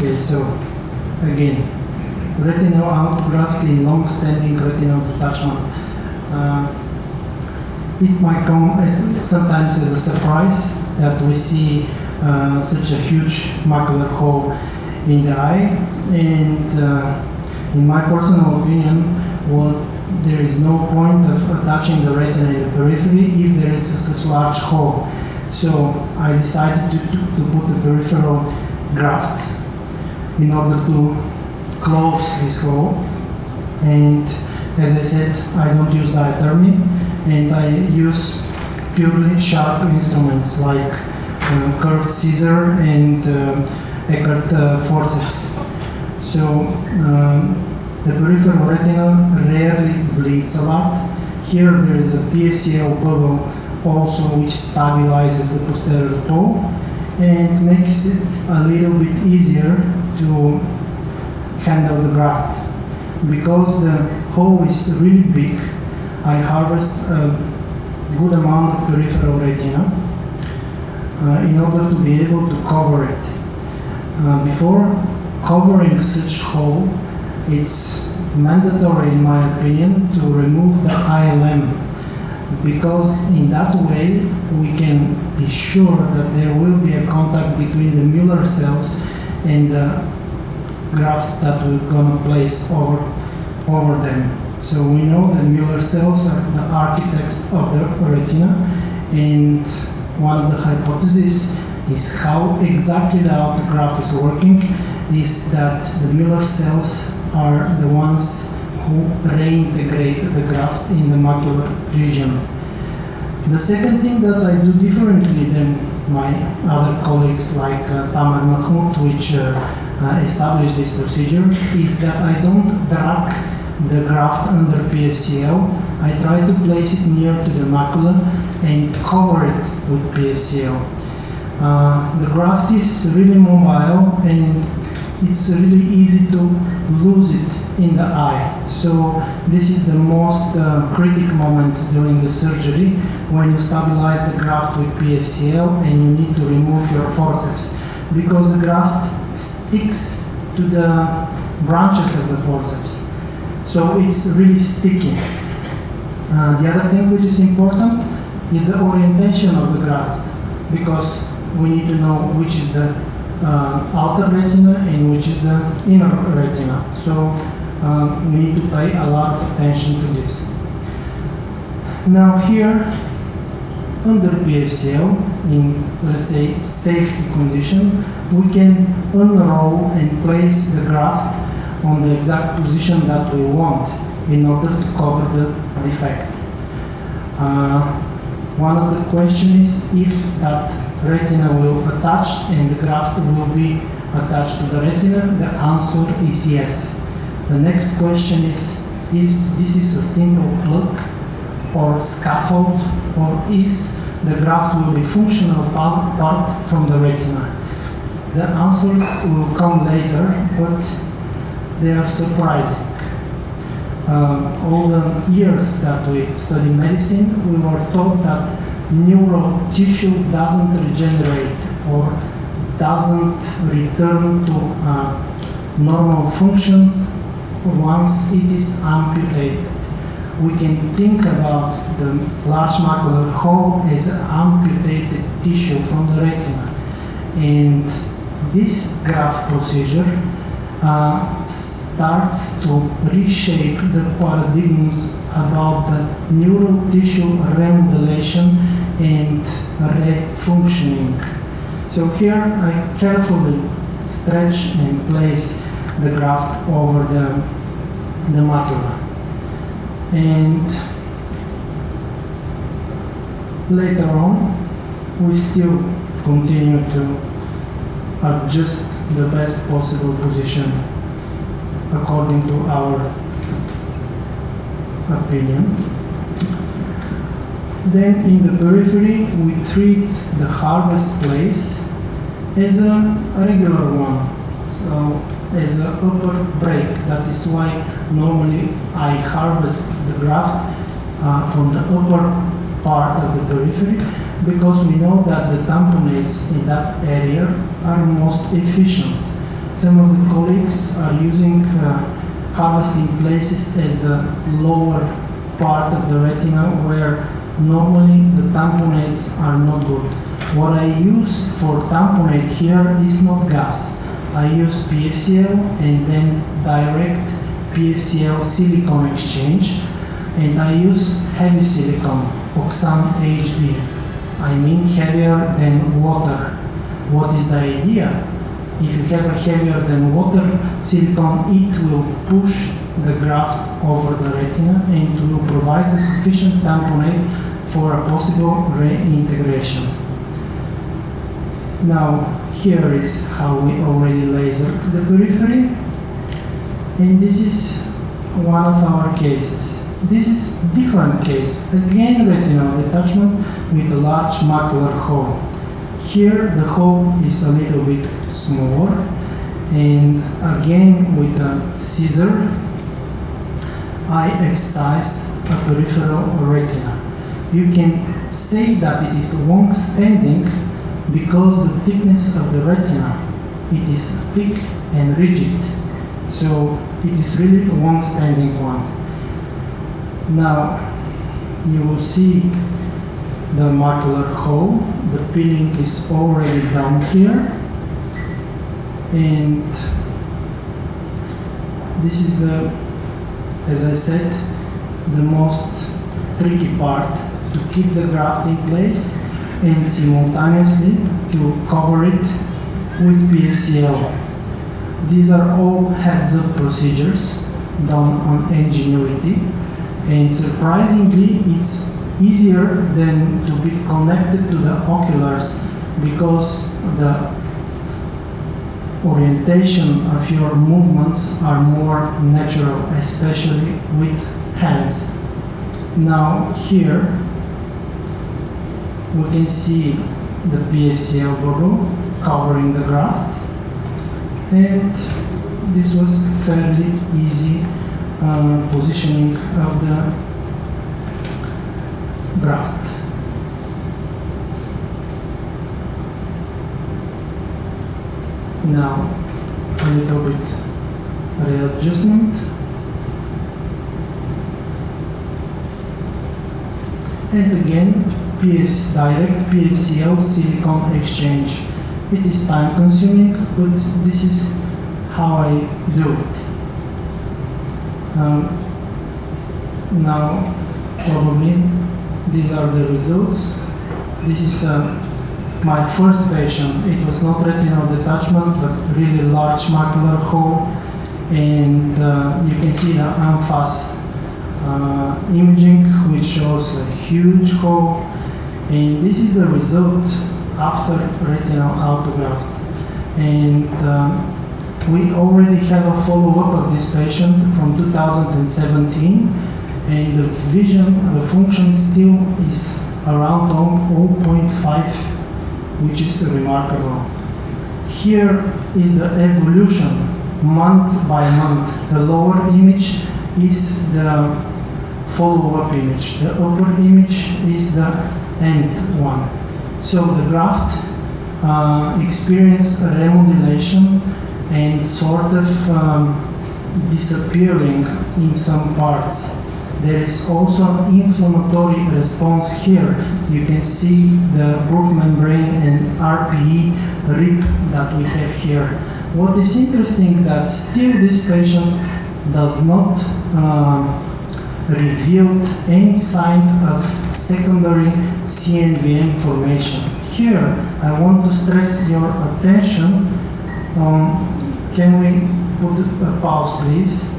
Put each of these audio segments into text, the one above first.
Okay, so again, retinal autograft in long-standing retinal detachment. It might come sometimes as a surprise that we see such a huge macular hole in the eye, and in my personal opinion, there is no point of attaching the retina in the periphery if there is such a large hole. So I decided to put the peripheral graft in order to close this hole. And as I said, I don't use diathermy, and I use purely sharp instruments like curved scissor and Eckert forceps. So the peripheral retina rarely bleeds a lot. Here there is a PFCL bubble also which stabilizes the posterior toe and makes it a little bit easier to handle the graft. Because the hole is really big, I harvest a good amount of peripheral retina in order to be able to cover it. Before covering such hole, it's mandatory, in my opinion, to remove the ILM, because in that way we can be sure that there will be a contact between the Muller cells and the graft that we're going to place over them. So we know the Muller cells are the architects of the retina, and one of the hypotheses is how exactly the autograft is working is that the Muller cells are the ones who reintegrate the graft in the macular region. The second thing that I do differently than my other colleagues like Tamer Mahmoud, which established this procedure, is that I don't drag the graft under PFCL. I try to place it near to the macula and cover it with PFCL. The graft is really mobile and it's really easy to lose it in the eye. So this is the most critical moment during the surgery, when you stabilize the graft with PFCL and you need to remove your forceps, because the graft sticks to the branches of the forceps. So it's really sticky. The other thing which is important is the orientation of the graft, because we need to know which is the outer retina and which is the inner retina. So we need to pay a lot of attention to this. Now here, under PFCL, in, let's say, safety condition, we can unroll and place the graft on the exact position that we want in order to cover the defect. One of the questions is if that retina will attach and the graft will be attached to the retina. The answer is yes. The next question is this is a simple plug or scaffold, or is the graft will be functional part from the retina? The answers will come later, but they are surprising. All the years that we study medicine, we were taught that neural tissue doesn't regenerate or doesn't return to normal function once it is amputated. We can think about the large macular hole as amputated tissue from the retina. And this graft procedure starts to reshape the paradigms about the neural tissue remodulation and refunctioning. So here I carefully stretch and place the graft over the macula. And later on, we still continue to adjust the best possible position according to our opinion. Then in the periphery, we treat the harvest place as a regular one, so as an upper break. That is why normally I harvest the graft from the upper part of the periphery, because we know that the tamponates in that area are most efficient. Some of the colleagues are using harvesting places as the lower part of the retina where normally the tamponades are not good. What I use for tamponade here is not gas. I use PFCL and then direct PFCL silicone exchange, and I use heavy silicone, Oxam HD. I mean heavier than water. What is the idea? If you have a heavier than water silicone, it will push the graft over the retina and will provide a sufficient tamponade for a possible reintegration. Now, here is how we already lasered the periphery, and this is one of our cases. This is different case, again retinal detachment with a large macular hole. Here the hole is a little bit smaller, and again with a scissor I excise a peripheral retina. You can say that it is long-standing because the thickness of the retina, it is thick and rigid, so it is really a long-standing one. Now you will see the macular hole. The peeling is already done here, and this is the, as I said, the most tricky part, to keep the graft in place and simultaneously to cover it with PFCL. These are all heads-up procedures done on Ingenuity, and surprisingly it's easier than to be connected to the oculars because the orientation of your movements are more natural, especially with hands. Now here we can see the PFCL logo covering the graft, and this was fairly easy positioning of the graft. Now a little bit readjustment, and again direct PFCL silicone exchange. It is time consuming, but this is how I do it. Now probably these are the results. This is my first patient. It was not retinal detachment, but really large macular hole, and you can see the ANFAS imaging, which shows a huge hole, and this is the result after retinal autograft. And we already have a follow-up of this patient from 2017, and the vision, the function still is around 0.5, which is remarkable. Here is the evolution month by month. The lower image is the follow-up image. The upper image is the end one. So the graft experienced a remodulation and sort of disappearing in some parts. There is also an inflammatory response here. You can see the Bruch membrane and RPE rip that we have here. What is interesting that still this patient does not reveal any sign of secondary CNVM formation. Here, I want to stress your attention on, can we put a pause please,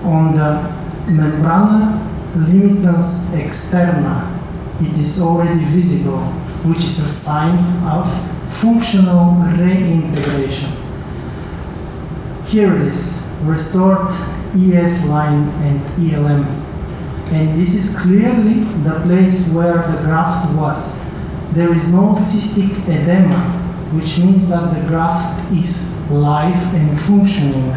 on the membrana limitans externa. It is already visible, which is a sign of functional reintegration. Here it is, restored ES line and ELM. And this is clearly the place where the graft was. There is no cystic edema, which means that the graft is live and functioning.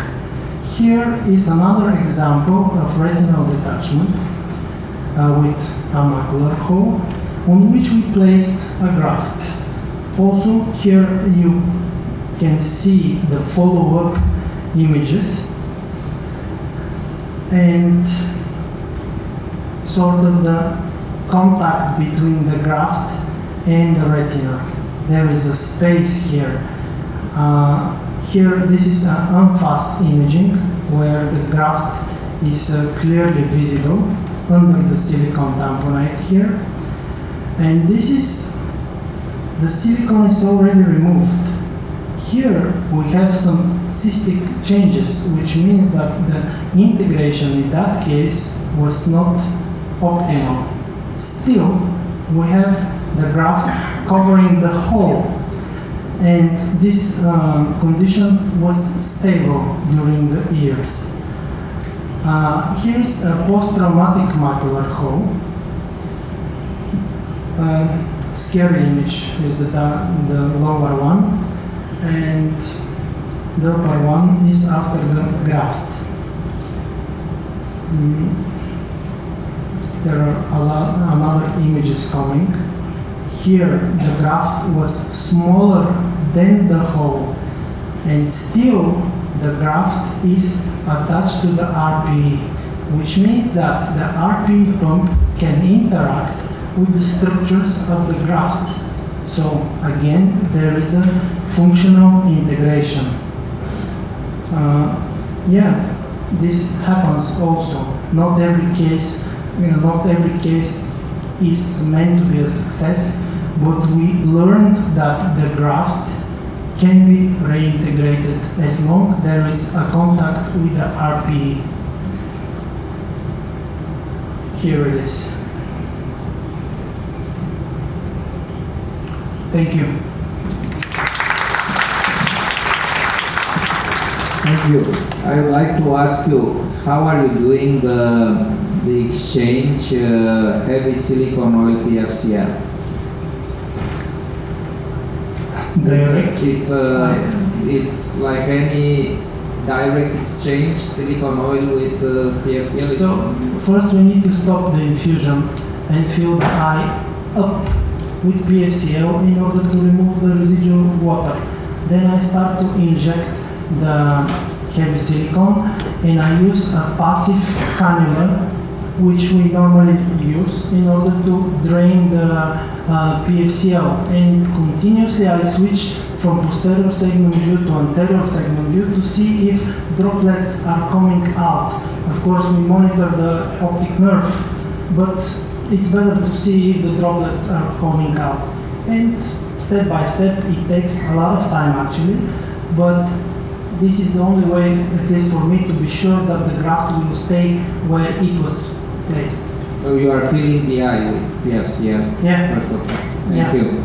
Here is another example of retinal detachment with a macular hole on which we placed a graft. Also here you can see the follow-up images and sort of the contact between the graft and the retina. There is a space here. Here, this is an unfast imaging where the graft is clearly visible under the silicone tamponade here. And this is, the silicone is already removed. Here we have some cystic changes, which means that the integration in that case was not optimal. Still, we have the graft covering the whole, and this condition was stable during the years. Here is a post-traumatic macular hole. Scary image is the lower one, and the upper one is after the graft. There are another images coming. Here the graft was smaller than the hole, and still the graft is attached to the RPE, which means that the RPE pump can interact with the structures of the graft. So again, there is a functional integration. This happens also. Not every case is meant to be a success, but we learned that the graft can be reintegrated as long as there is a contact with the RPE. Here it is. Thank you. Thank you. I would like to ask you, how are you doing the exchange heavy silicone oil PFCL? It's like any direct exchange silicone oil with PFCL. So first we need to stop the infusion and fill the eye up with PFCL in order to remove the residual water. Then I start to inject the heavy silicone, and I use a passive cannula, which we normally use in order to drain the PFCL. And continuously I switch from posterior segment view to anterior segment view to see if droplets are coming out. Of course, we monitor the optic nerve, but it's better to see if the droplets are coming out. And step by step, it takes a lot of time actually, but this is the only way, at least for me, to be sure that the graft will stay where it was placed. So you are filling the eye with PFCL, yeah. first of all. Thank you.